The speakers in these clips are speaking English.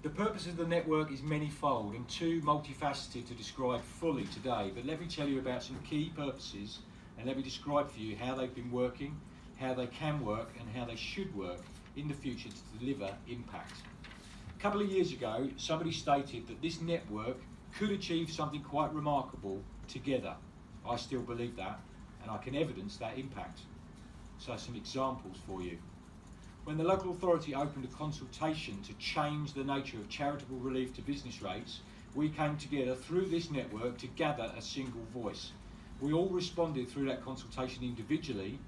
The purpose of the network is many-fold and too multifaceted to describe fully today, but let me tell you about some key purposes and let me describe for you how they've been working, how they can work and how they should work in the future to deliver impact. A couple of years ago, somebody stated that this network could achieve something quite remarkable together. I still believe that, and I can evidence that impact. So some examples for you. When the local authority opened a consultation to change the nature of charitable relief to business rates, we came together through this network to gather a single voice. We all responded through that consultation individually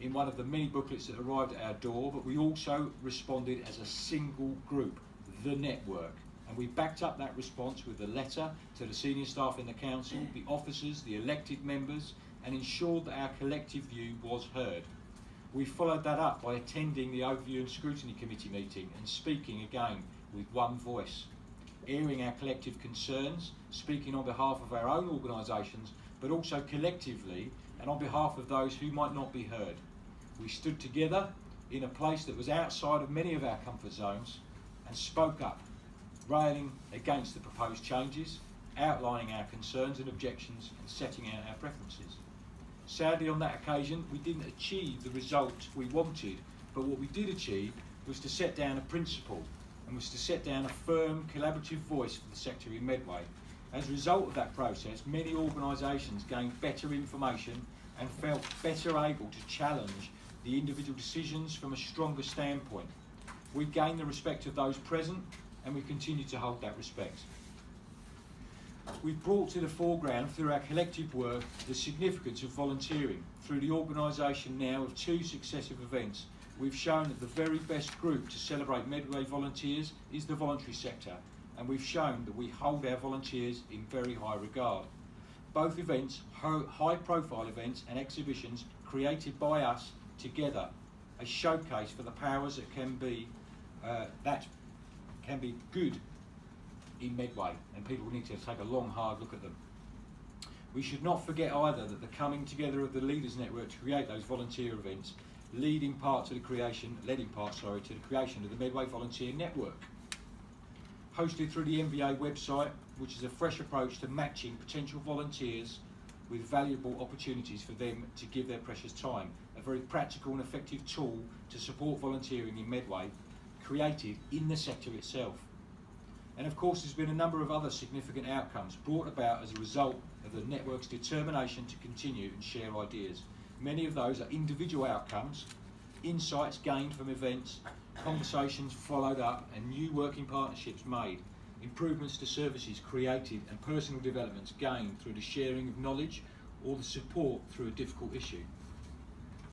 in one of the many booklets that arrived at our door, but we also responded as a single group, the network. And we backed up that response with a letter to the senior staff in the council, the officers, the elected members, and ensured that our collective view was heard. We followed that up by attending the Overview and Scrutiny Committee meeting and speaking again with one voice, airing our collective concerns, speaking on behalf of our own organisations, but also collectively and on behalf of those who might not be heard. We stood together in a place that was outside of many of our comfort zones and spoke up, railing against the proposed changes, outlining our concerns and objections and setting out our preferences. Sadly, on that occasion, we didn't achieve the result we wanted, but what we did achieve was to set down a principle and was to set down a firm, collaborative voice for the sector in Medway. As a result of that process, many organisations gained better information and felt better able to challenge the individual decisions from a stronger standpoint. We gained the respect of those present and we continue to hold that respect. We've brought to the foreground through our collective work the significance of volunteering. Through the organisation now of 2 successive events, we've shown that the very best group to celebrate Medway volunteers is the voluntary sector, and we've shown that we hold our volunteers in very high regard. Both events, high-profile events and exhibitions created by us together, a showcase for the powers that can be good in Medway, and people need to take a long, hard look at them. We should not forget either that the coming together of the Leaders Network to create those volunteer events led in part to the creation of the Medway Volunteer Network, hosted through the MVA website, which is a fresh approach to matching potential volunteers with valuable opportunities for them to give their precious time, a very practical and effective tool to support volunteering in Medway, created in the sector itself. And of course, there's been a number of other significant outcomes brought about as a result of the network's determination to continue and share ideas. Many of those are individual outcomes, insights gained from events, conversations followed up and new working partnerships made, improvements to services created and personal developments gained through the sharing of knowledge or the support through a difficult issue.